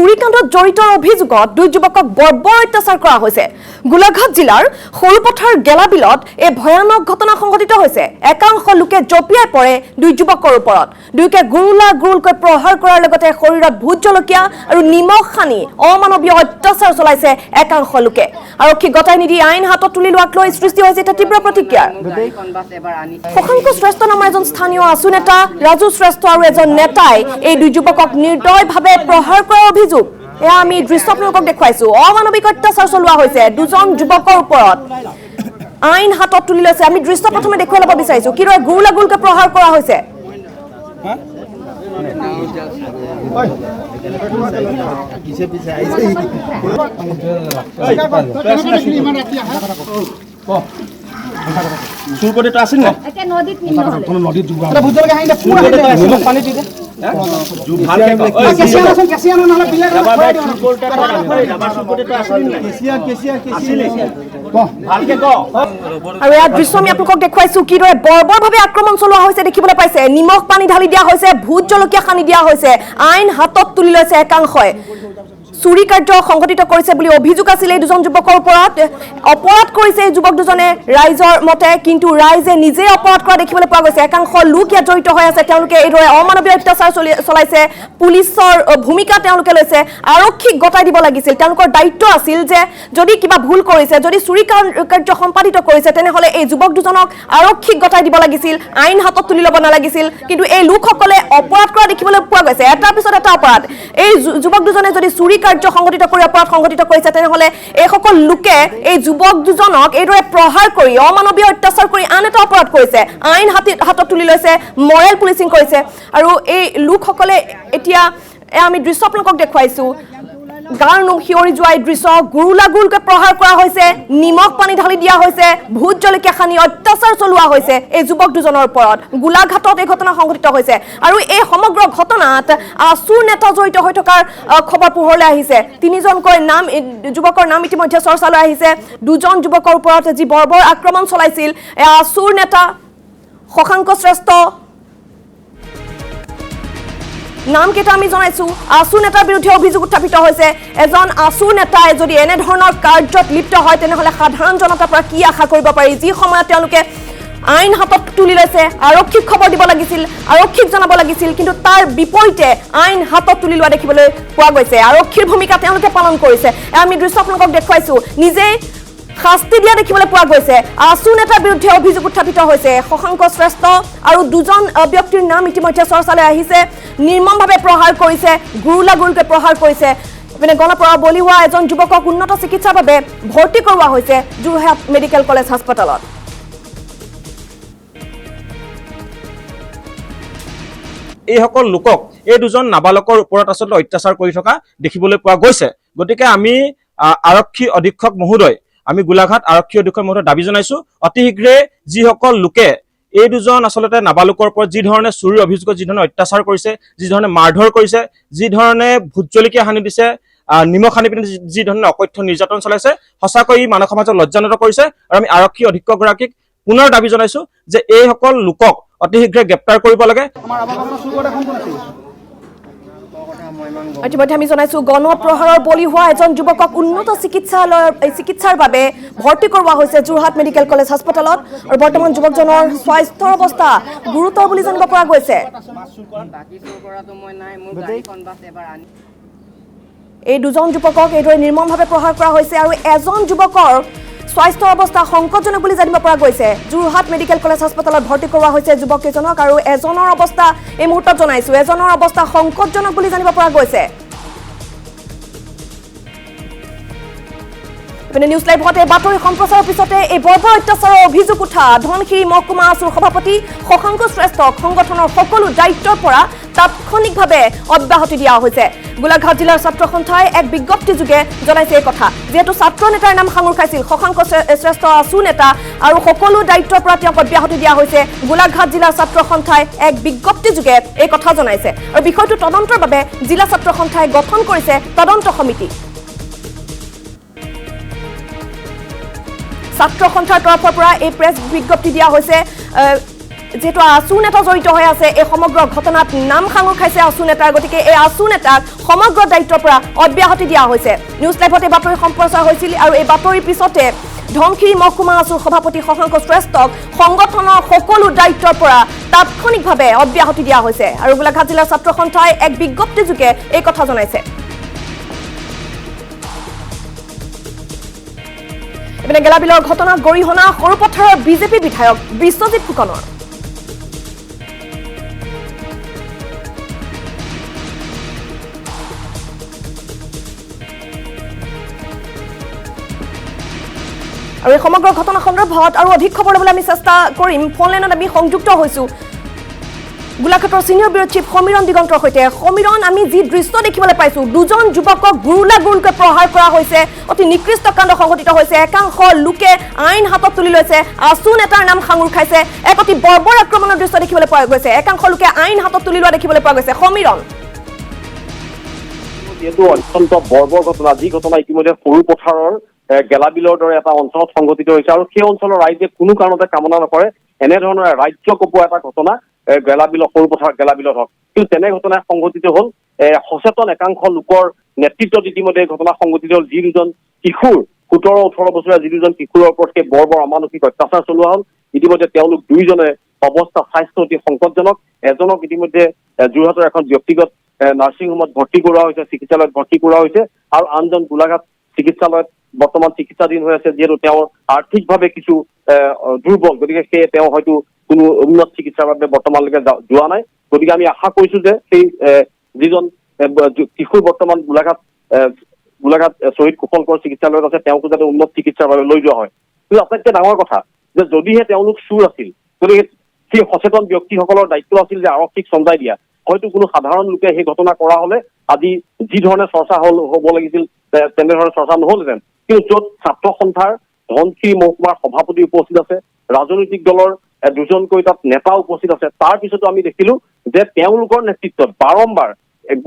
চুৰিকাণ্ডত জড়িত অভিযোগত দুই যুৱকক বৰ্বৰ অত্যাচাৰ কৰা হৈছে। গোলাঘাট জিলাৰ সৰুপথাৰ গেলাবিলত এই ভয়ানক ঘটনা সংঘটিত হৈছে। একাংশ লোকে জঁপিয়াই পৰে দুই যুৱকৰ ওপৰত। দুয়োকে গুৰুলকৈ প্ৰহাৰ কৰাৰ লগতে শৰীৰত ভোট জলকীয়া আৰু নিমখ সানি অমানৱীয় অত্যাচাৰ চলাইছে একাংশ লোকে। আৰক্ষীক গতাই নিদি আইন হাতত তুলি লোৱাক লৈ সৃষ্টি হৈছে এটা তীব্ৰ প্ৰতিক্ৰিয়া। শশাংক শ্ৰেষ্ঠ নামৰ এজন স্থানীয় আছু নেতা, ৰাজু শ্ৰেষ্ঠ আৰু এজন নেতাই এই দুই যুৱকক নিৰ্দয়ভাৱে প্ৰহাৰ কৰাৰ অভিযোগ। এয়া আমি দৃশ্য আপোনালোকক দেখুৱাইছো। অমানৱিক অত্যাচাৰ চলোৱা হৈছে দুজন যুৱকৰ ওপৰত। আইন হাতত তুলি লৈছে। আমি দৃশ্য প্ৰথমে দেখুৱাই ল'ব বিচাৰিছো কিদৰে গুৰুলকৈ প্ৰহাৰ কৰা হৈছে। চুৰকটিটো আছিল না নদীত পানী দি দে আৰু ইয়াত দৃশ্য আমি আপোনালোকক দেখুৱাইছো কিদৰে বৰ্বৰভাৱে আক্ৰমণ চলোৱা হৈছে দেখিবলৈ পাইছে। নিমখ পানী ঢালি দিয়া হৈছে, ভোট জলকীয়া সানি দিয়া হৈছে। আইন হাতত তুলি লৈছে একাংশই। চুৰি কাৰ্য সংঘটিত কৰিছে বুলি অভিযোগ আছিল এই দুজন যুৱকৰ ওপৰত। অপৰাধ কৰিছে এই যুৱক দুজনে ৰাইজৰ মতে, কিন্তু ৰাইজে নিজে অপৰাধ কৰা দেখিবলৈ পোৱা গৈছে। একাংশ লোক ইয়াত জড়িত হৈ আছে। তেওঁলোকে এইদৰে অমানৱীয় অত্যাচাৰ চলাইছে। পুলিচৰ ভূমিকা তেওঁলোকে লৈছে। আৰক্ষীক গতাই দিব লাগিছিল। তেওঁলোকৰ দায়িত্ব আছিল যে যদি কিবা ভুল কৰিছে, যদি চুৰি কাৰ্য সম্পাদিত কৰিছে, তেনেহ'লে এই যুৱক দুজনক আৰক্ষীক গতাই দিব লাগিছিল, আইন হাতত তুলি ল'ব নালাগিছিল। কিন্তু এই লোকসকলে অপৰাধ কৰা দেখিবলৈ পোৱা গৈছে, এটাৰ পিছত এটা অপৰাধ। এই যুৱক দুজনে যদি চুৰি কাৰ্য সংঘটিত কৰি অপৰাধ সংঘটিত কৰিছে, তেনেহ'লে এইসকল লোকে এই যুৱক দুজনক এইদৰে প্ৰহাৰ কৰি অমানৱীয় অত্যাচাৰ কৰি আন এটা অপৰাধ কৰিছে। আইন হাতত তুলি লৈছে, মৰেল পুলিচিং কৰিছে। আৰু এই লোকসকলে এতিয়া আমি দৃশ্য আপোনালোকক দেখুৱাইছো। গাৰ নোম শিয়ৰি যোৱা এই দৃশ্য। গুৰুলকৈ প্ৰহাৰ কৰা হৈছে, নিমখ পানী ঢালি দিয়া হৈছে, ভোট জলকীয়া সানি অত্যাচাৰ চলোৱা হৈছে এই যুৱক দুজনৰ ওপৰত। গোলাঘাটত এই ঘটনা সংঘটিত হৈছে। আৰু এই সমগ্ৰ ঘটনাত আছুৰ নেতা জড়িত হৈ থকাৰ খবৰ পোহৰলৈ আহিছে। তিনিজনকৈ যুৱকৰ নাম ইতিমধ্যে চৰ্চালৈ আহিছে। দুজন যুৱকৰ ওপৰত যি বৰ্বৰ আক্ৰমণ চলাইছিল, আছুৰ নেতা শশাংক শ্ৰেষ্ঠ নাম কেইটা আমি জনাইছো। আছু নেতাৰ বিৰুদ্ধে অভিযোগ উত্থাপিত হৈছে। এজন আছু নেতাই যদি এনেধৰণৰ কাৰ্যত লিপ্ত হয়, তেনেহ'লে সাধাৰণ জনতাৰ পৰা কি আশা কৰিব পাৰি। যি সময়ত তেওঁলোকে আইন হাতত তুলি লৈছে, আৰক্ষীক খবৰ দিব লাগিছিল, আৰক্ষীক জনাব লাগিছিল, কিন্তু তাৰ বিপৰীতে আইন হাতত তুলি লোৱা দেখিবলৈ পোৱা গৈছে। আৰক্ষীৰ ভূমিকা তেওঁলোকে পালন কৰিছে। আমি দৃশ্য আপোনালোকক দেখুৱাইছো। নিজেই শাস্তি দিয়া দেখিবলৈ পোৱা গৈছে। আছু নেতাৰ বিৰুদ্ধে অভিযোগ উত্থাপিত হৈছে। শশাংক শ্ৰেষ্ঠ আৰু দুজন ব্যক্তিৰ নাম ইতিমধ্যে চৰ্চালৈ আহিছে। নিৰ্মমভাৱে প্ৰহাৰ কৰিছে, গুৰুলকৈ প্ৰহাৰ কৰিছে। ইপিনে গণপৰা বলি হোৱা এজন যুৱকক উন্নত চিকিৎসাৰ বাবে ভৰ্তি কৰোৱা হৈছে যোৰহাট মেডিকেল কলেজ হাস্পতালত। এইসকল লোকক এই দুজন নাবালকৰ ওপৰত আচলতে অত্যাচাৰ কৰি থকা দেখিবলৈ পোৱা গৈছে। গতিকে আমি আৰক্ষী অধীক্ষক মহোদয়, আমি গোলাঘাট আৰক্ষী অধীক্ষক মহোদয় দাবী জনাইছো, অতি শীঘ্ৰে যিসকল লোকে এই দুজন আচলতে নাবালকৰ ওপৰত যি ধৰণে চুৰিৰ অভিযোগত যি ধৰণে অত্যাচাৰ কৰিছে, যি ধৰণে মাৰধৰ কৰিছে, যি ধৰণে ভোট জলকীয়া সানি দিছে, নিমখ সানি পিনে যি ধৰণে অকথ্য নিৰ্যাতন চলাইছে, সঁচাকৈ মানৱ সমাজক লজ্জানত কৰিছে। আৰু আমি আৰক্ষী অধীক্ষকগৰাকীক পুনৰ দাবী জনাইছো যে এইসকল লোকক অতি শীঘ্ৰে গ্ৰেপ্তাৰ কৰিব লাগে। ইতিমধ্যে আমি জনাইছো গণপ্ৰহাৰৰ বলি হোৱা এজন যুৱকক উন্নত চিকিৎসাৰ বাবে ভৰ্তি কৰোৱা হৈছে যোৰহাট মেডিকেল কলেজ হাস্পতালত। আৰু বৰ্তমান যুৱকজনৰ স্বাস্থ্যৰ অৱস্থা গুৰুতৰ বুলি জানিব পৰা গৈছে। এই দুজন যুৱকক এইদৰে নিৰ্মমভাৱে প্ৰহাৰ কৰা হৈছে। আৰু এজন যুৱকৰ স্বাস্থ্যৰ অৱস্থা সংকটজনক বুলি জানিব পৰা গৈছে। যোৰহাট মেডিকেল কলেজ হাস্পতালত ভৰ্তি কৰোৱা হৈছে যুৱককেইজনক। আৰু এজনৰ অৱস্থা এই মুহূৰ্তত জনাইছো, এজনৰ অৱস্থা সংকটজনক বুলি জানিব পৰা গৈছে। ইপিনে নিউজ লাইভত এই বাতৰি সম্প্ৰচাৰৰ পিছতে এই বৰ্বৰ অত্যাচাৰৰ অভিযোগ উঠা ধনশিৰি মহকুমা আছুৰ সভাপতি শশাংক শ্ৰেষ্ঠক সংগঠনৰ সকলো দায়িত্বৰ পৰা তাৎক্ষণিকভাৱে অব্যাহতি দিয়া হৈছে। গোলাঘাট জিলাৰ ছাত্ৰ সন্থাই এক বিজ্ঞপ্তিযোগে জনাইছে এই কথা। যিহেতু ছাত্ৰ নেতাৰ নাম সাঙুৰ খাইছিল শশাংক শ্ৰেষ্ঠ আছু নেতা, আৰু সকলো দায়িত্বৰ পৰা তেওঁক অব্যাহতি দিয়া হৈছে। গোলাঘাট জিলাৰ ছাত্ৰ সন্থাই এক বিজ্ঞপ্তিযোগে এই কথা জনাইছে। আৰু বিষয়টো তদন্তৰ বাবে জিলা ছাত্ৰ সন্থাই গঠন কৰিছে তদন্ত সমিতি। ছাত্ৰ সন্থাৰ তৰফৰ পৰা এই প্ৰেছ বিজ্ঞপ্তি দিয়া হৈছে। যেহেতু আছু নেতা জড়িত হৈ আছে এই সমগ্ৰ ঘটনাত নাম সাঙুৰ খাইছে আছু নেতাৰ গতিকে এই আছু নেতাক সমগ্ৰ দায়িত্বৰ পৰা অব্যাহতি দিয়া হৈছে নিউজ লাইভত এই বাতৰি সম্প্ৰচাৰ হৈছিল আৰু এই বাতৰিৰ পিছতে ধনশিৰি মহকুমা আছুৰ সভাপতি শশাংক শ্ৰেষ্ঠক সংগঠনৰ সকলো দায়িত্বৰ পৰা তাৎক্ষণিকভাৱে অব্যাহতি দিয়া হৈছে আৰু গোলাঘাট জিলাৰ ছাত্ৰ সন্থাই এক বিজ্ঞপ্তিযোগে এই কথা জনাইছে এপিনে গেলাবিলৰ ঘটনাত গৰিহণা সৰুপথাৰৰ বিজেপি বিধায়ক বিশ্বজিৎ ফুকনৰ আৰু এই সমগ্ৰ ঘটনা সন্দৰ্ভত আৰু অধিক খবৰ ল'বলৈ আমি চেষ্টা কৰিম ফোন লাইনত আমি সংযুক্ত হৈছো গোলাঘাটৰ সিনিয়ৰ ব্যুৰ চিফ সমীৰণ দিগন্তৰ সৈতে সমীৰণ আমি যি দৃশ্য দেখিবলৈ পাইছো দুজন যুৱকক গুৰুলাগুৰুকৈ প্ৰহাৰ কৰা হৈছে অতি নিকৃষ্ট কাণ্ড সংঘটিত হৈছে একাংশ লোকে আইন হাতত তুলি লৈছে আছু নেতাৰ নাম সাঙুৰ খাইছে এক অতি বৰ্বৰ আক্ৰমণৰ দৃশ্য দেখিবলৈ পোৱা গৈছে একাংশ লোকে আইন হাতত তুলি লোৱা দেখিবলৈ পোৱা গৈছে সমীৰণ এইটো অত্যন্ত বৰ্বৰ ঘটনা যি ঘটনা ইতিমধ্যে সৰুপথাৰৰ গেলাবিলৰ দৰে এটা অঞ্চলত সংঘটিত হৈছে আৰু সেই অঞ্চলৰ ৰাইজে কোনো কাৰণতে কামনা নকৰে এনেধৰণৰ ৰাজ্য কপোৱা এটা ঘটনা গেলাবিলৰ সৰুপথাৰ গেলাবিলত হওক কিন্তু তেনে ঘটনা সংঘটিত হ'ল সচেতন একাংশ লোকৰ নেতৃত্বত ইতিমধ্যে ঘটনা সংঘটিত হ'ল যি দুজন কিশোৰ 17-18 বছৰীয়া যি দুজন কিশোৰৰ ওপৰত সেই বৰ্বৰ অমানসিক অত্যাচাৰ চলোৱা হ'ল ইতিমধ্যে তেওঁলোক দুইজনে অৱস্থা স্বাস্থ্য অতি সংকটজনক এজনক ইতিমধ্যে যোৰহাটৰ এখন ব্যক্তিগত নাৰ্ছিং হোমত ভৰ্তি কৰোৱা হৈছে চিকিৎসালয়ত ভৰ্তি কৰোৱা হৈছে আৰু আনজন গোলাঘাট চিকিৎসালয়ত বৰ্তমান চিকিৎসাধীন হৈ আছে যিহেতু তেওঁৰ আৰ্থিকভাৱে কিছু দুৰ্বল গতিকে সেয়ে তেওঁ হয়তো কোনো উন্নত চিকিৎসাৰ বাবে বৰ্তমানলৈকে যোৱা নাই গতিকে আমি আশা কৰিছো যে সেই যিজন কিশোৰ বৰ্তমান গোলাঘাট শ্বহীদ কুশল কোঁৱৰ চিকিৎসালয়ত আছে তেওঁকো যাতে উন্নত চিকিৎসাৰ বাবে লৈ যোৱা হয় কিন্তু আটাইতকৈ ডাঙৰ কথা যে যদিহে তেওঁলোক চোৰ আছিল গতিকে সেই সচেতন ব্যক্তিসকলৰ দায়িত্ব আছিল যে আৰক্ষীক চমজাই দিয়া হয়তো কোনো সাধাৰণ লোকে সেই ঘটনা কৰা হলে আজি যি ধৰণে চৰ্চা হ'ব লাগিছিল তেনেধৰণে চৰ্চা নহলহেঁতেন কিন্তু য'ত ছাত্ৰ সন্থাৰ ধনশিৰি মহকুমাৰ সভাপতি উপস্থিত আছে ৰাজনৈতিক দলৰ দুজনকৈ তাত নেতা উপস্থিত আছে তাৰ পিছতো আমি দেখিলো যে তেওঁলোকৰ নেতৃত্বত বাৰম্বাৰ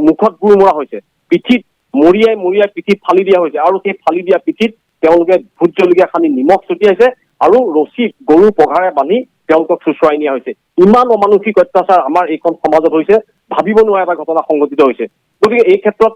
মুখত গুৰ মৰা হৈছে পিঠিত মৰিয়াই পিঠিত ফালি দিয়া হৈছে আৰু সেই ফালি দিয়া পিঠিত তেওঁলোকে ভোট জলকীয়া সানি নিমখ ছটিয়াইছে আৰু ৰছী গৰু পঘাৰে বান্ধি তেওঁলোকক চুচৰাই নিয়া হৈছে ইমান অমানসিক অত্যাচাৰ আমাৰ এইখন সমাজত হৈছে ভাবিব নোৱাৰা এটা ঘটনা সংঘটিত হৈছে গতিকে এই ক্ষেত্ৰত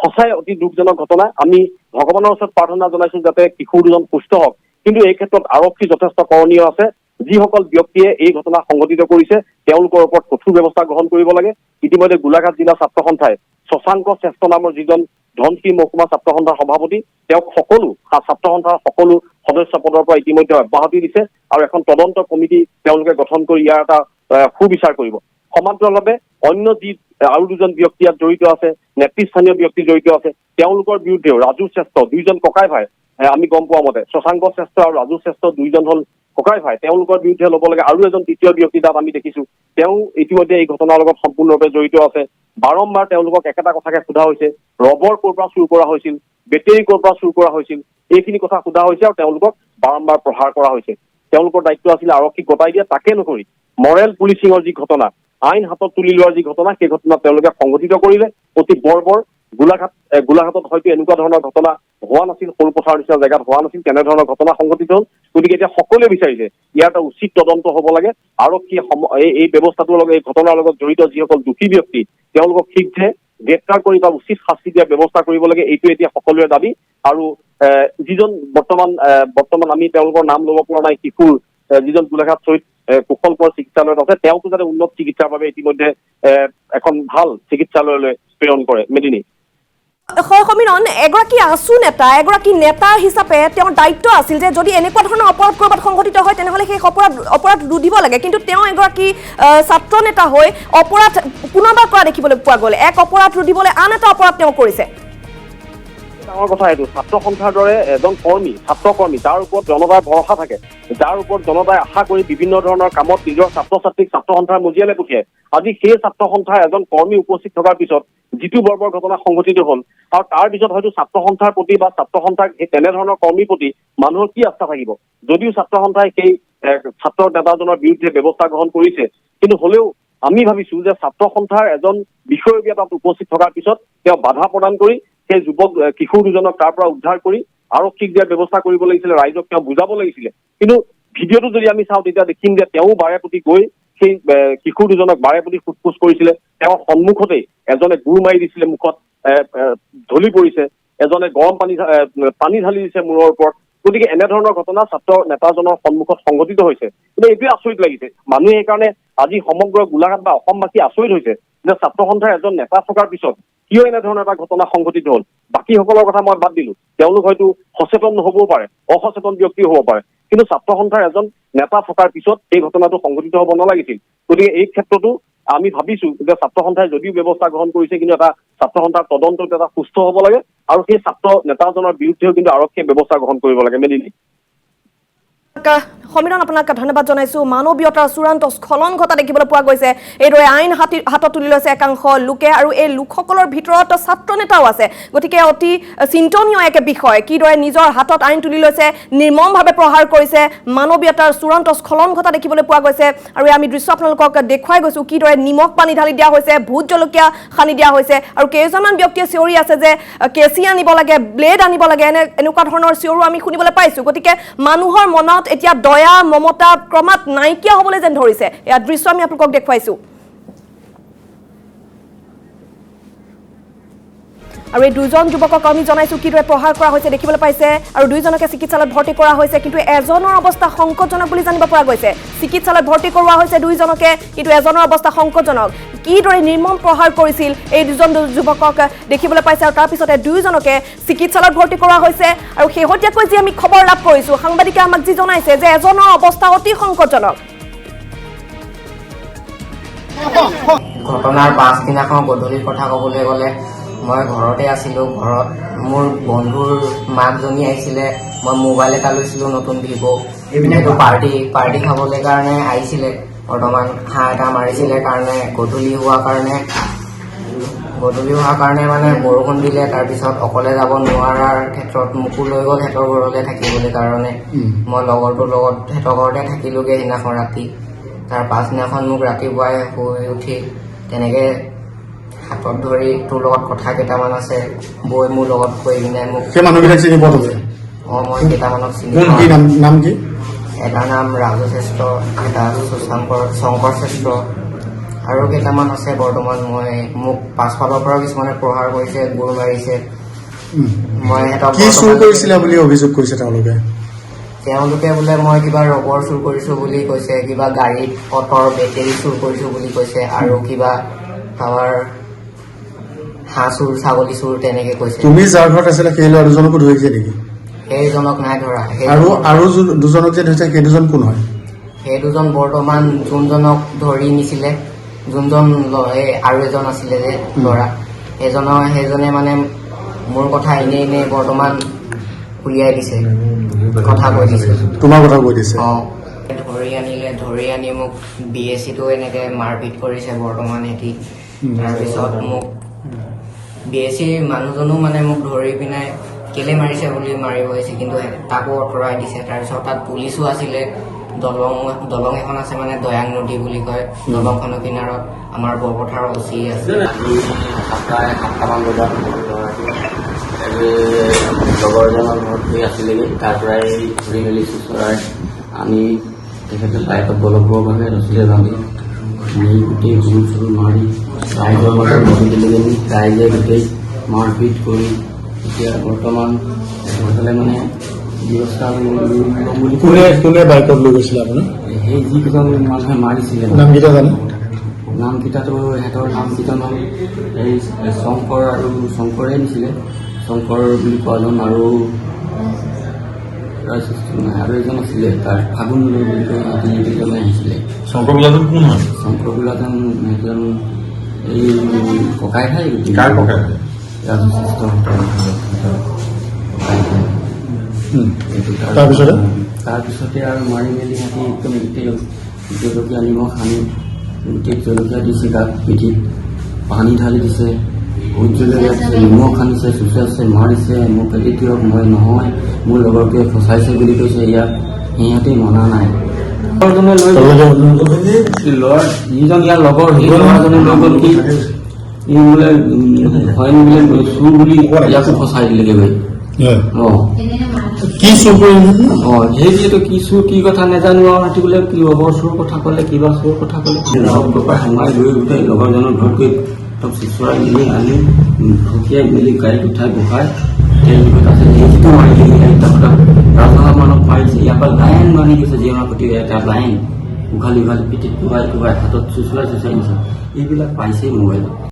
সঁচাই অতি দুখজনক ঘটনা আমি ভগৱানৰ ওচৰত প্ৰাৰ্থনা জনাইছো যাতে কিশোৰ দুজন সুস্থ হওক কিন্তু এই ক্ষেত্ৰত আৰক্ষী যথেষ্ট কৰণীয় আছে যিসকল ব্যক্তিয়ে এই ঘটনা সংঘটিত কৰিছে তেওঁলোকৰ ওপৰত কঠোৰ ব্যৱস্থা গ্ৰহণ কৰিব লাগে ইতিমধ্যে গোলাঘাট জিলা ছাত্ৰ সন্থাই শশাংক শ্ৰেষ্ঠ নামৰ যিজন ধনশিৰি মহকুমা ছাত্ৰ সন্থাৰ সভাপতি তেওঁক সকলো ছাত্ৰ সন্থাৰ সকলো সদস্য পদৰ পৰা ইতিমধ্যে অব্যাহতি দিছে আৰু এখন তদন্ত কমিটি তেওঁলোকে গঠন কৰি ইয়াৰ এটা সুবিচাৰ কৰিব সমান্তৰালভাৱে অন্য যি আৰু দুজন ব্যক্তি ইয়াত জড়িত আছে নেতৃস্থানীয় ব্যক্তি জড়িত আছে তেওঁলোকৰ বিৰুদ্ধেও ৰাজু শ্ৰেষ্ঠ দুইজন ককাই ভাই আমি গম পোৱা মতে শশাংক শ্ৰেষ্ঠ আৰু ৰাজু শ্ৰেষ্ঠ দুইজন হ'ল ককাই ভাই তেওঁলোকৰ বিৰুদ্ধে ল'ব লাগে আৰু এজন তৃতীয় ব্যক্তি তাত আমি দেখিছো তেওঁ ইতিমধ্যে এই ঘটনাৰ লগত সম্পূৰ্ণৰূপে জড়িত আছে বাৰম্বাৰ তেওঁলোকক একেটা কথাকে সোধা হৈছে ৰবৰ ক'ৰ পৰা চুৰ কৰা হৈছিল বেটেৰী ক'ৰ পৰা চুৰ কৰা হৈছিল এইখিনি কথা সোধা হৈছে আৰু তেওঁলোকক বাৰম্বাৰ প্ৰহাৰ কৰা হৈছে তেওঁলোকৰ দায়িত্ব আছিলে আৰক্ষীক গতাই দিয়া তাকে নকৰি মৰেল পুলিচিঙৰ যি ঘটনা আইন হাতত তুলি লোৱাৰ যি ঘটনা সেই ঘটনা তেওঁলোকে সংঘটিত কৰিলে অতি বৰ্বৰ গোলাঘাটত হয়তো এনেকুৱা ধৰণৰ ঘটনা হোৱা নাছিল সৰুপথাৰৰ নিচিনা জেগাত হোৱা নাছিল তেনেধৰণৰ ঘটনা সংঘটিত হ'ল গতিকে এতিয়া সকলোৱে বিচাৰিছে ইয়াৰ এটা উচিত তদন্ত হ'ব লাগে আৰক্ষী এই ব্যৱস্থাটোৰ লগত এই ঘটনাৰ লগত জড়িত যিসকল দোষী ব্যক্তি তেওঁলোকক শীঘ্ৰে গ্ৰেপ্তাৰ কৰি বা উচিত শাস্তি দিয়াৰ ব্যৱস্থা কৰিব লাগে এইটো এতিয়া সকলোৰে দাবী আৰু যিজন বৰ্তমান আমি তেওঁলোকৰ নাম ল'ব পৰা নাই কিশোৰ যিজন গোলাঘাট শ্বহীদ কুশল কোঁৱৰ চিকিৎসালয়ত আছে তেওঁকো যাতে উন্নত চিকিৎসাৰ বাবে ইতিমধ্যে এখন ভাল চিকিৎসালয়লৈ প্ৰেৰণ কৰে মেদিনী হয় সমীৰণ এগৰাকী আছু নেতা এগৰাকী নেতা হিচাপে তেওঁৰ দায়িত্ব আছিল যে যদি এনেকুৱা ধৰণৰ অপৰাধ ক'ৰবাত সংঘটিত হয় তেনেহ'লে সেই অপৰাধ ৰুধিব লাগে কিন্তু তেওঁ এগৰাকী ছাত্ৰ নেতা হৈ অপৰাধ পুনৰবাৰ কৰা দেখিবলৈ পোৱা গ'ল এক অপৰাধ ৰুধিবলৈ আন এটা অপৰাধ তেওঁ কৰিছে ডাঙৰ কথা এইটো ছাত্ৰ সন্থাৰ দৰে এজন ছাত্ৰকৰ্মী যাৰ ওপৰত জনতাৰ ভৰসা থাকে যাৰ ওপৰত জনতাই আশা কৰি বিভিন্ন ধৰণৰ কামত নিজৰ ছাত্ৰ ছাত্ৰীক ছাত্ৰ সন্থাৰ মজিয়ালৈ পঠিয়ায় আজি সেই ছাত্ৰ সন্থাৰ এজন কৰ্মী উপস্থিত থকাৰ পিছত যিটো বৰ্বৰ ঘটনা সংঘটিত হ'ল আৰু তাৰ পিছত হয়তো ছাত্ৰ সন্থাৰ প্ৰতি বা ছাত্ৰ সন্থাৰ তেনেধৰণৰ কৰ্মীৰ প্ৰতি মানুহৰ কি আস্থা থাকিব যদিও ছাত্ৰ সন্থাই সেই ছাত্ৰ নেতাজনৰ বিৰুদ্ধে ব্যৱস্থা গ্ৰহণ কৰিছে কিন্তু হ'লেও আমি ভাবিছো যে ছাত্ৰ সন্থাৰ এজন বিষয়ববীয়া তাত উপস্থিত থকাৰ পিছত তেওঁ বাধা প্ৰদান কৰি সেই যুৱক কিশোৰ দুজনক তাৰ পৰা উদ্ধাৰ কৰি আৰক্ষীক দিয়াৰ ব্যৱস্থা কৰিব লাগিছিলে ৰাইজক তেওঁ বুজাব লাগিছিলে কিন্তু ভিডিঅ'টো যদি আমি চাওঁ তেতিয়া দেখিম যে তেওঁ বাৰে প্ৰতি গৈ সেই কিশোৰ দুজনক বাৰে প্ৰতি সোধ কৰিছিলে। তেওঁৰ সন্মুখতেই এজনে গুৰ মাৰি দিছিলে, মুখত ঢলি পৰিছে, এজনে গৰম পানী ঢালি দিছে মূৰৰ ওপৰত। গতিকে এনেধৰণৰ ঘটনা ছাত্ৰ নেতাজনৰ সন্মুখত সংঘটিত হৈছে। কিন্তু এইটোৱে আচৰিত লাগিছে, মানুহে সেইকাৰণে আজি সমগ্ৰ গোলাঘাট বা অসমবাসী আচৰিত হৈছে যে ছাত্ৰ সন্থাৰ এজন নেতা থকাৰ পিছত কিয় এনেধৰণৰ এটা ঘটনা সংঘটিত হ'ল। বাকীসকলৰ কথা মই বাদ দিলো, তেওঁলোক হয়তো সচেতন নহবও পাৰে, অসচেতন ব্যক্তি হ'ব পাৰে, কিন্তু ছাত্ৰ সন্থাৰ এজন নেতা থকাৰ পিছত এই ঘটনাটো সংঘটিত হ'ব নালাগিছিল। গতিকে এই ক্ষেত্ৰতো আমি ভাবিছো যে ছাত্ৰ সন্থাই যদিও ব্যৱস্থা গ্ৰহণ কৰিছে, কিন্তু এটা ছাত্ৰ সন্থাৰ তদন্তটো এটা সুস্থ হ'ব লাগে আৰু সেই ছাত্ৰ নেতাজনৰ বিৰুদ্ধেও কিন্তু আৰক্ষীয়ে ব্যৱস্থা গ্ৰহণ কৰিব লাগে। মেলিনি সমীৰণ, আপোনাক ধন্যবাদ জনাইছোঁ। মানৱীয়তাৰ চূড়ান্ত স্খলন ঘটা দেখিবলৈ পোৱা গৈছে। এইদৰে আইন হাতত তুলি লৈছে একাংশ লোকে, আৰু এই লোকসকলৰ ভিতৰত ছাত্ৰ নেতাও আছে। গতিকে অতি চিন্তনীয় এক বিষয়, কিদৰে নিজৰ হাতত আইন তুলি লৈছে, নিৰ্মমভাৱে প্ৰহাৰ কৰিছে, মানৱীয়তাৰ চূড়ান্ত স্খলন ঘটা দেখিবলৈ পোৱা গৈছে। আৰু আমি দৃশ্য আপোনালোকক দেখুৱাই গৈছোঁ কিদৰে নিমখ পানী ঢালি দিয়া হৈছে, ভোট জলকীয়া সানি দিয়া হৈছে, আৰু কেইজনমান ব্যক্তিয়ে চিঞৰি আছে যে কেঁচি আনিব লাগে, ব্লেড আনিব লাগে, এনেকুৱা ধৰণৰ চিঞৰো আমি শুনিবলৈ পাইছোঁ। গতিকে মানুহৰ মনত এতিয়া দয়া মমতা ক্ৰমাৎ নাইকিয়া হ'বলৈ যেন ধৰিছে। এয়া দৃশ্য আমি আপোনালোকক দেখুৱাইছোঁ। আৰু এই দুজন যুৱকক আমি জনাইছোঁ কিদৰে প্ৰহাৰ কৰা হৈছে দেখিবলৈ পাইছে, আৰু দুইজনকে চিকিৎসালয়ত ভৰ্তি কৰা হৈছে। কিন্তু এজনৰ অৱস্থা সংকটজনক বুলি জানিব পৰা গৈছে। চিকিৎসালয়ত ভৰ্তি কৰোৱা হৈছে দুইজনকে, কিন্তু এজনৰ অৱস্থা সংকটজনক। কিদৰে নিৰ্মম প্ৰহাৰ কৰিছিল এই দুজন যুৱকক দেখিবলৈ পাইছে, আৰু তাৰপিছতে দুইজনকে চিকিৎসালয়ত ভৰ্তি কৰা হৈছে। আৰু শেহতীয়াকৈ যি আমি খবৰ লাভ কৰিছোঁ, সাংবাদিকে আমাক যি জনাইছে যে এজনৰ অৱস্থা অতি সংকটজনক। ঘটনাৰ পাছদিনাখন গধূলিৰ কথা ক'বলৈ গ'লে মই ঘৰতে আছিলোঁ। ঘৰত মোৰ বন্ধুৰ মাকজনী আহিছিলে, মই মোবাইল এটা লৈছিলোঁ নতুন ভিভ', এইটো পাৰ্টি খাবলৈ কাৰণে আহিছিলে। বৰ্তমান হাঁহ এটা মাৰিছিলে কাৰণে গধূলি হোৱাৰ কাৰণে মানে বৰষুণ দিলে। তাৰপিছত অকলে যাব নোৱাৰাৰ ক্ষেত্ৰত মোকো লৈ গ'ল সিহঁতৰ ঘৰলৈ থাকিবলৈ কাৰণে। মই লগৰটোৰ লগত সিহঁতৰ ঘৰতে থাকিলোগৈ সেইদিনাখন ৰাতি। তাৰ পাছদিনাখন মোক ৰাতিপুৱাই শুই উঠি তেনেকৈ হাতত ধৰি তোৰ লগত কথা কেইটামান আছে বৈ মোৰ লগত কৈ কিনে মোক সেই মানুহবিলাক চিনি পোৱা তুমি? মই কেইটামানক চিনি কি নাম কি? এটাৰ নাম ৰাজু শ্ৰেষ্ঠ, এটা শংকৰ শ্ৰেষ্ঠ, আৰু কেইটামান আছে বৰ্তমান। মোক পাছফালৰ পৰা কিছুমানে প্ৰহাৰ কৰিছে, গুৰ মাৰিছে। মই সিহঁতক কি চুৰ কৰিছিলে বুলি অভিযোগ কৰিছে তেওঁলোকে বোলে মই কিবা ৰবৰ চুৰ কৰিছোঁ বুলি কৈছে, কিবা গাড়ীত অটৰ বেটেৰী চুৰ কৰিছোঁ বুলি কৈছে, আৰু কিবা কাৰোবাৰ হাঁহ চুৰ, ছাগলী চুৰ তেনেকে কৈছে। তুমি যাৰ ঘৰত আছিলা সেই ল'ৰা দুজনকো ধৰিছে নেকি? সেইজনক নাই ধৰা। আৰু দুজনক যে ধৰিছে সেই দুজন কোন হয়? সেই দুজন বৰ্তমান যোনজনক ধৰি নিছিলে, যোনজন আৰু এজন আছিলে যে ল'ৰা, সেইজনে মানে মোৰ কথা এনেই বৰ্তমান উলিয়াই দিছে, কথা কৈ দিছে। তোমাৰ কথা কৈ দিছে? ধৰি আনি মোক BSCটো এনেকে মাৰপিট কৰিছে বৰ্তমান সিহঁতি। তাৰপিছত মোক BSC মানুহজনো মানে মোক ধৰি পিনে কেলে মাৰিছে বুলি মাৰিব আহিছে, কিন্তু তাকো আঁতৰাই দিছে। তাৰপিছত তাত পুলিচো আছিলে, দলং এখন আছে মানে দয়াং নদী বুলি কয়, দলংখনৰ কিনাৰত আমাৰ বৰপথাৰৰ OC আছে। প্ৰায় 7টামান বজাত লগৰজনৰ ঘৰত গৈ আছিলেগৈ, তাৰ পৰাই ধৰি মেলি চুচৰাই আনি তেখেতে বাইকত বলপূৰ্বকভাৱে ৰচিলে বান্ধি নি গোটেই গুৰ চুৰ মাৰি ৰাইজৰ মাজত বহি দিলেগৈ। ৰাইজে গোটেই মাৰপিট কৰি এতিয়া বৰ্তমান তেখেতসকলে মানে ব্যৱস্থা ল'ম বুলি। কোনে বাইকত লৈ গৈছিলে আপুনি? সেই যিকেইজন মানুহে মাৰিছিলে নামকেইটা জানে? নামকেইটাতো সিহঁতৰ নামকেইটা নাম এই শংকৰ আৰু শংকৰে নিছিলে, শংকৰ বুলি কোৱাজন, আৰু এজন আছিলে তাৰ ফাগুন বুলি কয়, তিনিজনে আহিছিলে। শংকৰ বোলাজন কোন হয়? শংকৰ বোলাজন এজন এই ককাই খাই। কাৰ ককাই? তাৰপিছতে আৰু মাৰি মেলি সিহঁতি একদম গোটেই জলকীয়া নিমখ সানি গোটেই জলকীয়া দিছে, গাত পিঠিত পানী ঢালি দিছে, ভোট জলকীয়া দিছে, নিমখ সানিছে, চুচাইছে, মাৰিছে। মোক এটি দিয়ক, মই নহয়, মোৰ লগৰটোৱে ফচাইছে বুলি কৈছে। ইয়াত সিহঁতে মনা নাই। লগৰজনে লৈ যিজন ইয়াৰ লগৰ, সেই ল'ৰাজনে লৈ গ'ল কি বোলে হয় বোলে চুৰ বুলি ইয়াকো ফচাই দিলেগৈ। কি চুৰ কৰিলে সেইটোৱেতো কি চোৰ কি কথা নাজানো আৰু সিহঁতি বোলে কি লগৰ চোৰ কথা ক'লে কিবা চোৰ কথা ক'লে পৰা সোমাই লৈ গোটেই লগৰজনৰ ঘৰত গৈ চব চিচুৱাই মেলি আনি ঢকিয়াই মেলি গাড়ীত উঠাই বহাই তেওঁলোকে আছে যিটো মাৰি দিলে ৰাজহুৱা মানুহ মাৰিছে ইয়াৰ পৰা লাইন বান্ধি গৈছে জীৱনৰ প্ৰতি এটা লাইন উঘালি উঘালি পিঠিত কোবাই কোবাই হাতত চুচুৱাই নিছে এইবিলাক পাইছেই মোবাইলত